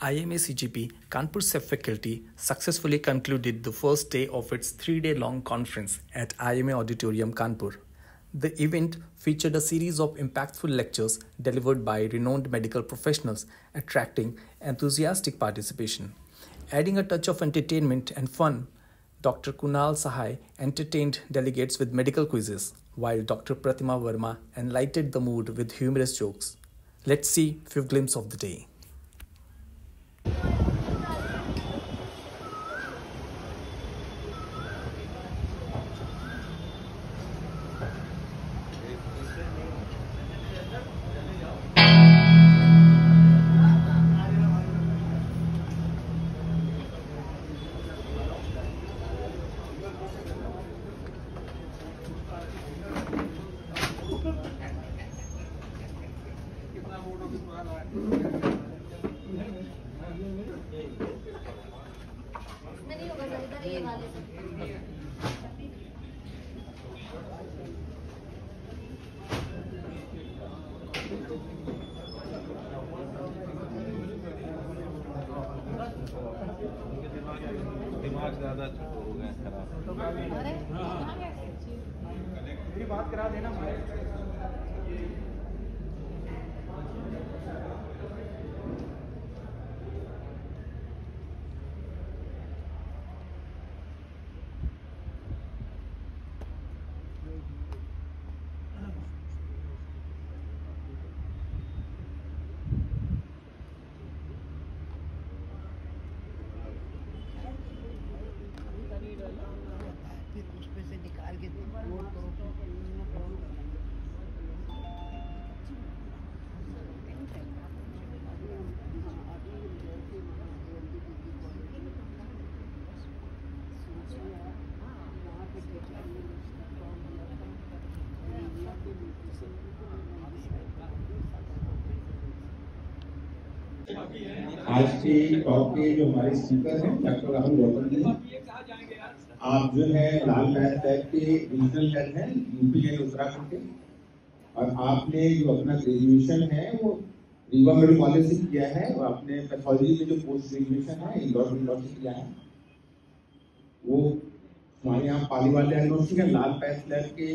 IMA CGP Kanpur SEP faculty successfully concluded the first day of its 3-day-long conference at IMA Auditorium, Kanpur. The event featured a series of impactful lectures delivered by renowned medical professionals, attracting enthusiastic participation. Adding a touch of entertainment and fun, Dr. Kunal Sahai entertained delegates with medical quizzes, while Dr. Pratima Verma enlightened the mood with humorous jokes. Let's see a few glimpses of the day. दिमाग ज़्यादा हो गया खराब। मेरी बात करा देना भाई। आज के टॉक के जो हमारे स्पीकर हैं डॉक्टर राहुल गौतम जी, आप जो है लाल पैथ लैब के रीजनल हेड हैं यूपी एंड उत्तराखंड के, और आपने जो अपना ग्रेजुएशन है वो रीवा मेडिकल कॉलेज से किया है, और आपने पैथोलॉजी में जो पोस्ट ग्रेजुएशन है इंदौर से किया है, वो हमारे यहाँ Paliwal diagnostic and Lal path lab के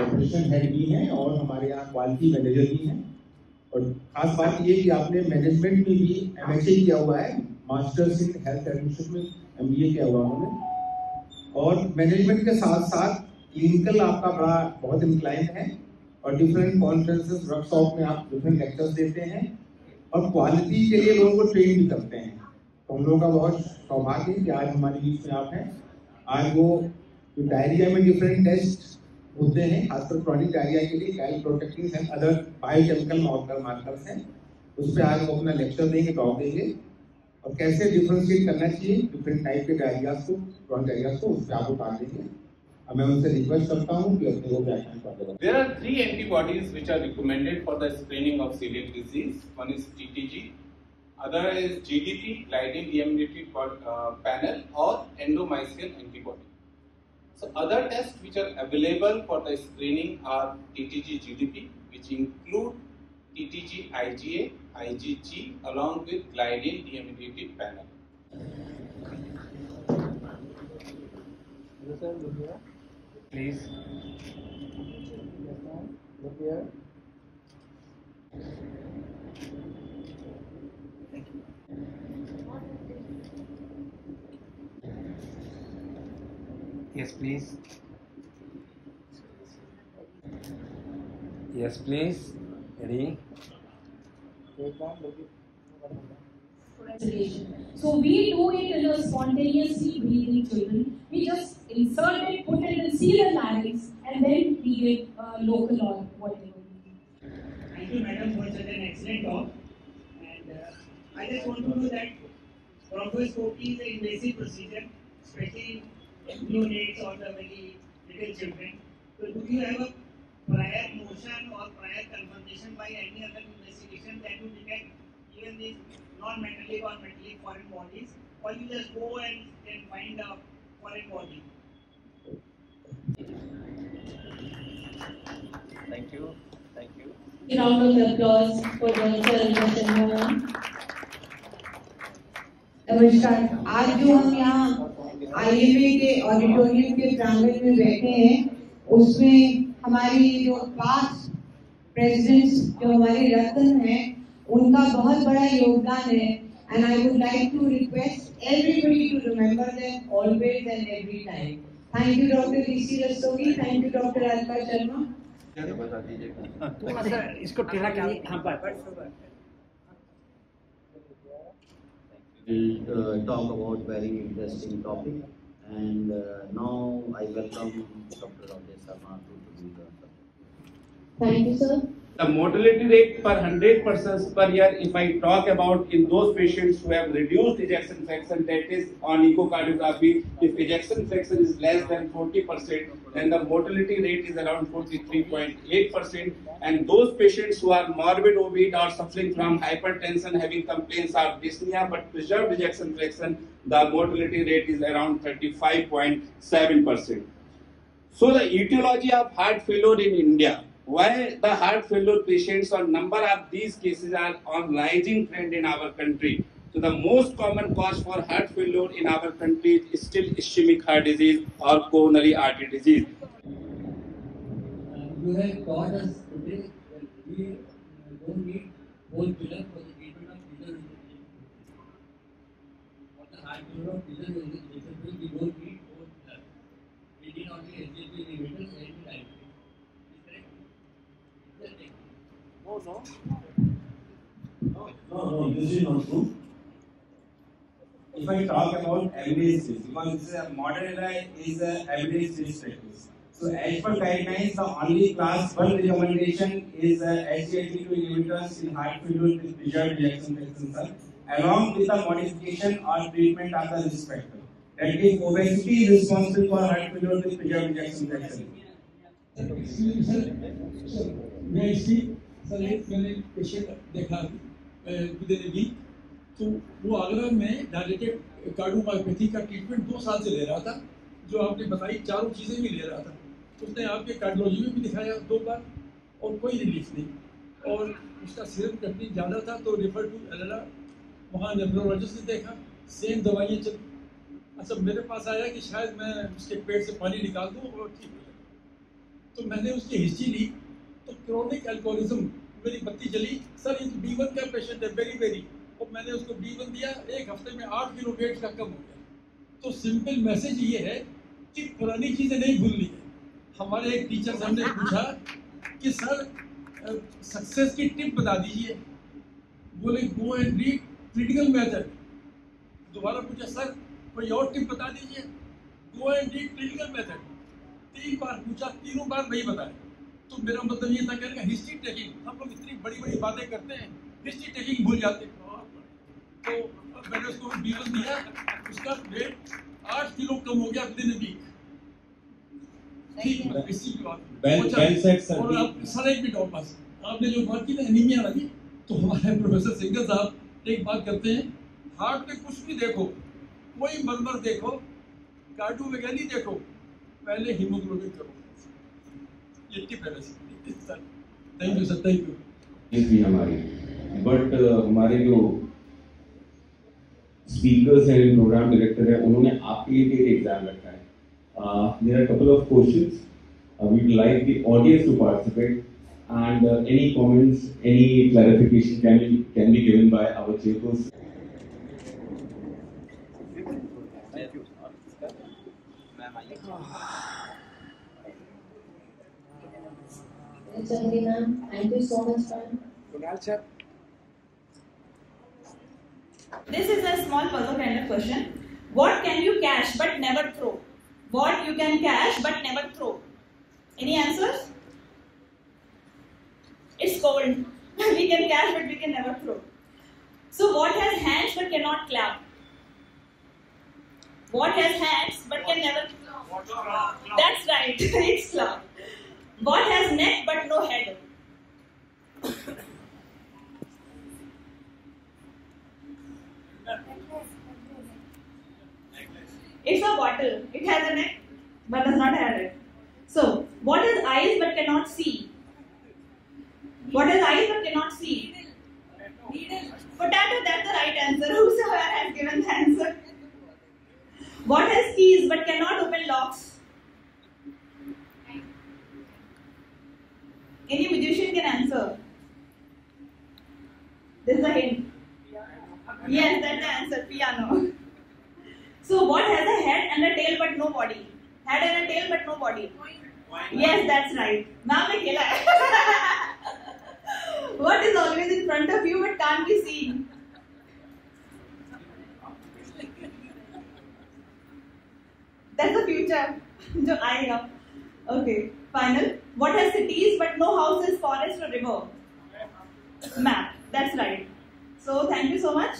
ऑपरेशन हेड भी हैं और हमारे यहाँ क्वालिटी मैनेजर भी हैं। और खास बात ये कि आपने मैनेजमेंट में भी MHA किया हुआ है, मास्टर्स इन हेल्थ एडमिनिस्ट्रेशन में MBA किया हुआ उन्होंने, और मैनेजमेंट के साथ साथ क्लिनिकल आपका बहुत इंक्लाइन है, और डिफरेंट कॉन्फ्रेंसेस वर्कशॉप में आप डिफरेंट लेक्चर्स देते हैं और क्वालिटी के लिए लोगों को ट्रेन भी करते हैं। तो हम लोगों का बहुत सौभाग्य है कि आज हमारे बीच में आप हैं। आज वो जो डायरिया में डिफरेंट टेस्ट होते हैं, खासकर क्रॉनिक डायरिया के लिए कैलप्रोटेक्टिन्स एंड अदर बायोकेमिकल मार्कर्स हैं, उस पर आज वो अपना लेक्चर देंगे, टॉक देंगे, और कैसे डिफरेंशिएट करना चाहिए डिफरेंट टाइप के डायरियाज को, क्रॉनिक डायरियाज को, उस पर आपको बात देंगे। अब मैं उनसे रिक्वेस्ट करता हूँ कि अपने वो व्याख्यान करें। There are 3 antibodies which are recommended for the screening of celiac disease. One is TTG, other is GDP, glidin deimmunity panel, or endomycin antibody. So other tests which are available for the screening are TTG GDP, which include TTG IgA, IgG along with glidin deimmunity panel. Please. Look here. Yes, please. Yes, please. Ready? So we do it in a spontaneously breathing children. We just insert it, put it in seal the larynx, and then we get local or whatever. Thank you, madam, for such an excellent talk. And I just want to know that bronchoscopy is an invasive procedure, especially neonates or the very little children. So do you have a prior notion or prior confirmation by any other investigation that you detect even these non-metallic or metallic foreign bodies, or you just go and then find a foreign body? Thank you. Thank you. A round of applause for the sir and Mr. Mohan. नमस्कार। आज जो हम यहाँ IMA के auditorium के प्रांगण में बैठे हैं, उसमें हमारी जो पास्ट प्रेसिडेंट्स जो हमारे रत्न हैं, उनका बहुत बड़ा योगदान है। And I would like to request everybody to remember them always and every time. Thank you doctor DC Rastogi, thank you doctor Alka Sharma. इसको टेढ़ा क्या? हाँ, बस We'll talk about very interesting topic, and now I welcome Dr. Rajesh Sharma to do the subject. Thank you, sir. The mortality rate per 100 persons per year, if I talk about in those patients who have reduced ejection fraction, that is on echocardiography, if ejection fraction is less than 40%, then the mortality rate is around 43.8%. And those patients who are morbid obese or suffering from hypertension, having complaints of dyspnea but preserved ejection fraction, the mortality rate is around 35.7%. So the etiology of heart failure in India. Why the heart failure patients or number of these cases are on rising trend in our country? So the most common cause for heart failure in our country is still ischemic heart disease or coronary artery disease. You have taught us today that we don't need whole pillar for the treatment of pillar injection. For the heart failure of pillar injection, we don't need whole pillar. We need only SGLT inhibitors and diabetes. No, this is not true. If I talk about evidence-based, because this is a modern era is evidence-based practice. So as per guidelines, the only class 1 recommendation is SGLT2 inhibitors in heart failure with preserved ejection fraction, sir, along with the modification or treatment of the risk factor. That is, obesity is responsible for heart failure with preserved ejection fraction. मैं इसी sir एक मैंने patient देखा within a week, तो वो आगरा में directed cardiomyopathy का treatment 2 साल से ले रहा था, जो आपने बताई चारों चीज़ें भी ले रहा था। उसने आपके कार्डियोलॉजी में भी दिखाया 2 बार और कोई रिलीफ नहीं, और उसका सीरम कंटेंट ज़्यादा था तो रेफर टू एलएलआ, वहाँ नेफ्रोलॉजिस्ट ने देखा, सेम दवाइयाँ चल। अच्छा, मेरे पास आया कि शायद मैं उसके पेट से पानी निकाल दूँ और ठीक हो जाए। तो मैंने उसकी हिस्ट्री ली तो क्रोनिक अल्कोहलिज्म, मेरी बत्ती जली। सर ये तो B1 का पेशेंट है, वेरी और मैंने उसको B1 दिया, 1 हफ्ते में 8 किलो वेट का कम हो गया। तो सिंपल मैसेज ये है कि पुरानी चीज़ें नहीं भूलनी है। हमारे एक टीचर साहब ने पूछा कि सर सक्सेस की टिप बता दीजिए, बोले go and read critical method. दोबारा पूछा सर कोई और टिप बता दीजिए, go and read critical method. 3 बार पूछा, तीनों बार नहीं बताया। तो मेरा मतलब ये था कि हिस्ट्री टेकिंग, हम लोग इतनी बड़ी बातें करते हैं, हिस्ट्री टेकिंग भूल जाते हैं। तो मैंने उसको B1 दिया, उसका वेट 8 किलो कम हो गया विदिन ए वीक। ठीक, इसी की बात। और आप सर एक मिनट और पास, आपने जो बात की ना एनीमिया वाली, तो हमारे प्रोफेसर सिंगर साहब एक बात करते हैं, हार्ट में कुछ भी देखो, कोई मरमर देखो, कार्डियोवैगनी देखो, पहले हीमोग्लोबिन करो। ये टिप है वैसे sir. Thank you sir, thank you. भी हमारी बट हमारे जो स्पीकर्स हैं, प्रोग्राम डायरेक्टर है, उन्होंने आपके लिए एक एग्जाम रखा है। There are couple of questions, we would like the audience to participate and any comments, any clarification can be given by our chairperson. Thank you so much, ma'am. This is a small puzzle kind of question. What can you catch but never throw? What you can catch but never throw? Any answers? It's cold. We can catch but we can never throw. So what has hands but cannot clap? What has hands but can never clap? That's right. It's cloud. What has neck but no head? It's a bottle. It has a neck but does not have it. So, what has eyes but cannot see? What has eyes but cannot see? Needle. Potato, that's the right answer. Whosoever has given given the answer. What has keys but cannot open locks? Any magician can answer. This is a hint. Yes, that's the answer. Piano. So what has a head and a tail but no body? Head and a tail but no body. Yes, that's right. Now I khela hai. What is always in front of you but can't be seen? That's the future. जो आएगा. Okay. Final. What has cities but no houses, forest or river? Map. That's right. So thank you so much.